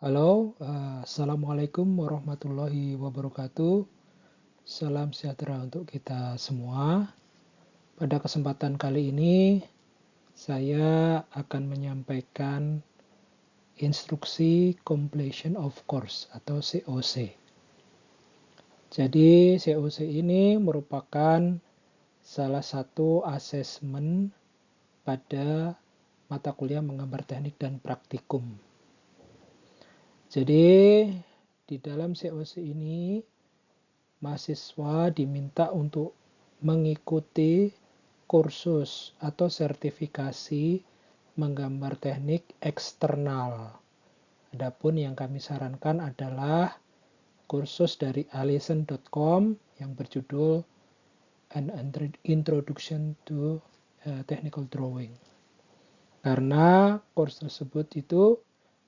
Halo, Assalamualaikum warahmatullahi wabarakatuh. Salam sejahtera untuk kita semua. Pada kesempatan kali ini, saya akan menyampaikan instruksi completion of course atau COC. Jadi, COC ini merupakan salah satu asesmen pada mata kuliah menggambar teknik dan praktikum. Jadi, di dalam COC ini, mahasiswa diminta untuk mengikuti kursus atau sertifikasi menggambar teknik eksternal. Adapun yang kami sarankan adalah kursus dari alison.com yang berjudul An Introduction to Technical Drawing. Karena kursus tersebut itu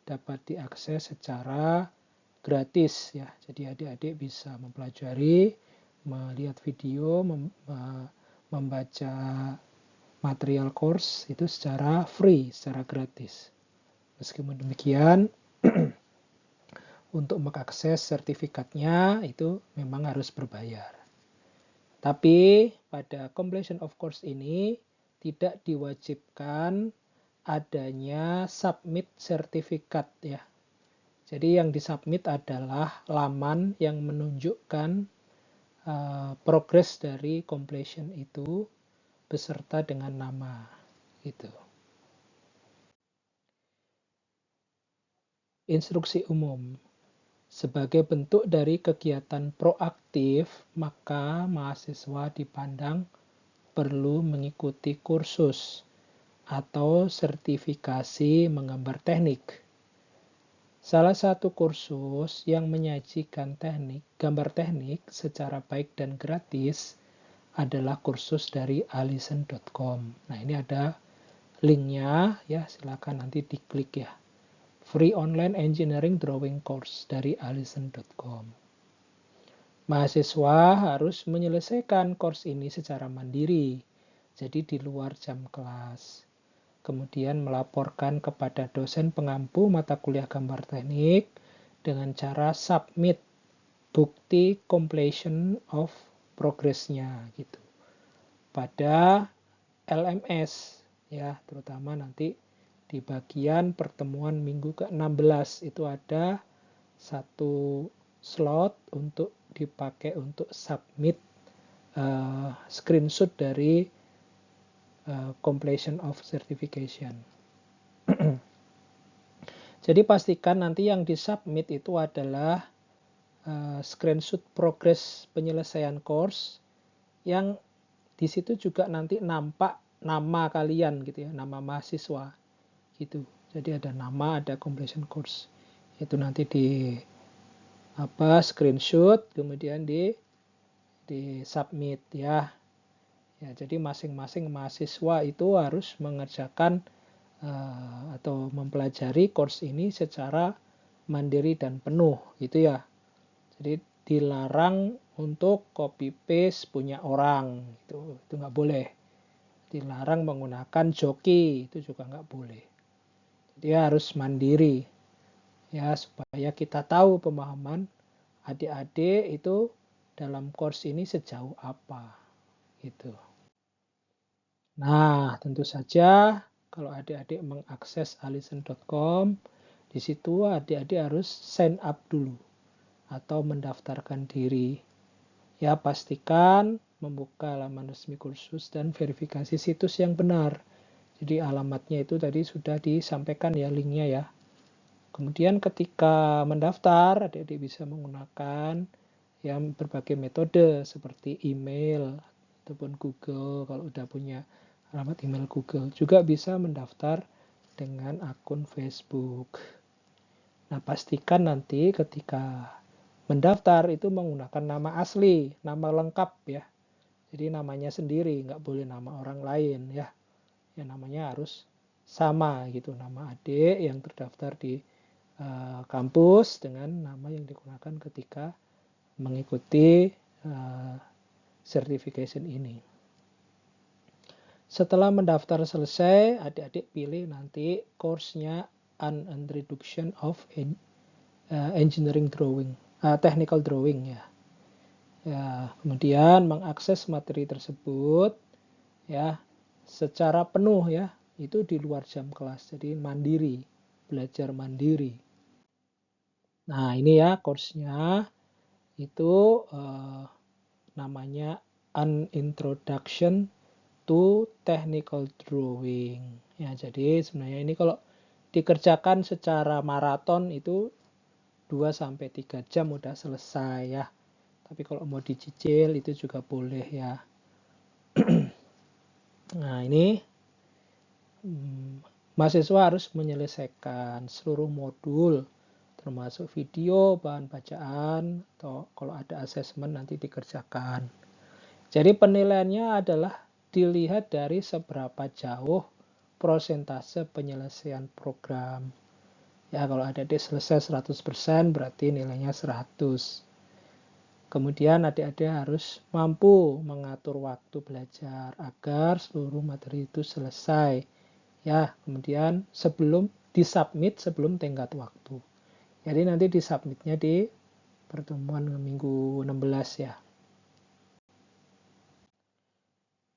dapat diakses secara gratis ya. Jadi adik-adik bisa mempelajari, melihat video, membaca material course itu secara free, secara gratis. Meskipun demikian, untuk mengakses sertifikatnya itu memang harus berbayar. Tapi pada completion of course ini tidak diwajibkan adanya submit sertifikat ya. Jadi yang disubmit adalah laman yang menunjukkan progres dari completion itu beserta dengan nama gitu. Instruksi umum. Sebagai bentuk dari kegiatan proaktif, maka mahasiswa dipandang perlu mengikuti kursus atau sertifikasi menggambar teknik. Salah satu kursus yang menyajikan gambar teknik secara baik dan gratis adalah kursus dari alison.com. Nah, ini ada linknya ya, silakan nanti diklik ya. Free Online Engineering Drawing Course dari alison.com. Mahasiswa harus menyelesaikan course ini secara mandiri, jadi di luar jam kelas. Kemudian melaporkan kepada dosen pengampu mata kuliah gambar teknik dengan cara submit bukti completion of progress-nya gitu. Pada LMS ya, terutama nanti di bagian pertemuan minggu ke-16 itu ada satu slot untuk dipakai untuk submit screenshot dari completion of certification. Jadi pastikan nanti yang disubmit itu adalah screenshot progress penyelesaian course yang di situ juga nanti nampak nama kalian gitu ya, nama mahasiswa gitu. Jadi ada nama, ada completion course. Itu nanti di screenshot kemudian di submit ya. Ya, jadi masing-masing mahasiswa itu harus mengerjakan atau mempelajari course ini secara mandiri dan penuh gitu ya. Jadi dilarang untuk copy paste punya orang, itu nggak boleh. Dilarang menggunakan joki, itu juga nggak boleh. Dia harus mandiri ya, supaya kita tahu pemahaman adik-adik itu dalam course ini sejauh apa gitu. Nah, tentu saja kalau adik-adik mengakses alison.com, di situ adik-adik harus sign up dulu atau mendaftarkan diri. Ya, pastikan membuka laman resmi kursus dan verifikasi situs yang benar. Jadi alamatnya itu tadi sudah disampaikan ya, linknya ya. Kemudian ketika mendaftar, adik-adik bisa menggunakan yang berbagai metode seperti email ataupun Google kalau udah punya alamat email Google. Juga bisa mendaftar dengan akun Facebook. Nah, pastikan nanti ketika mendaftar itu menggunakan nama asli, nama lengkap ya. Jadi namanya sendiri, nggak boleh nama orang lain ya. Ya namanya harus sama gitu, nama adik yang terdaftar di kampus dengan nama yang digunakan ketika mengikuti certification ini. Setelah mendaftar selesai, adik-adik pilih nanti course-nya An Introduction of engineering drawing, technical drawing ya. Ya, kemudian mengakses materi tersebut ya secara penuh ya, itu di luar jam kelas. Jadi mandiri, belajar mandiri. Nah, ini ya course-nya itu namanya An Introduction to Technical Drawing. Ya, jadi sebenarnya ini kalau dikerjakan secara maraton itu 2-3 jam udah selesai ya. Tapi kalau mau dicicil itu juga boleh ya. Nah, ini mahasiswa harus menyelesaikan seluruh modul termasuk video, bahan bacaan, atau kalau ada asesmen nanti dikerjakan. Jadi penilaiannya adalah dilihat dari seberapa jauh prosentase penyelesaian program. Ya, kalau adik-adik selesai 100% berarti nilainya 100. Kemudian adik-adik harus mampu mengatur waktu belajar agar seluruh materi itu selesai. Ya, kemudian sebelum disubmit sebelum tenggat waktu. Jadi nanti disubmitnya di pertemuan minggu 16 ya.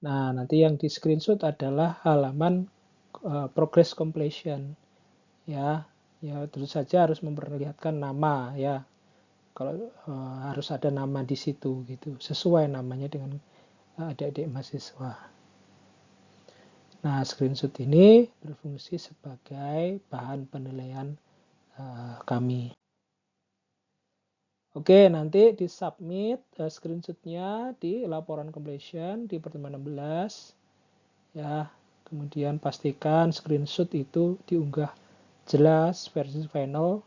Nah, nanti yang di screenshot adalah halaman progress completion. Ya, ya terus saja harus memperlihatkan nama ya. Kalau harus ada nama di situ gitu, sesuai namanya dengan adik-adik mahasiswa. Nah, screenshot ini berfungsi sebagai bahan penilaian kami. Oke, nanti di submit screenshotnya di laporan completion di pertemuan 16 ya. Kemudian pastikan screenshot itu diunggah jelas versi final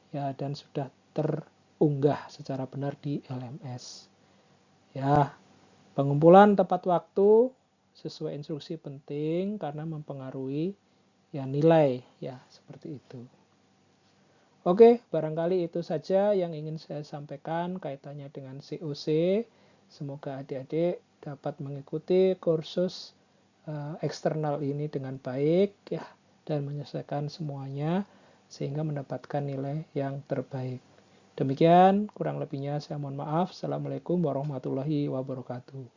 ya dan sudah terunggah secara benar di LMS. Ya, pengumpulan tepat waktu sesuai instruksi penting karena mempengaruhi ya nilai ya seperti itu. Oke, barangkali itu saja yang ingin saya sampaikan kaitannya dengan COC. Semoga adik-adik dapat mengikuti kursus eksternal ini dengan baik ya dan menyelesaikan semuanya sehingga mendapatkan nilai yang terbaik. Demikian, kurang lebihnya saya mohon maaf. Assalamualaikum warahmatullahi wabarakatuh.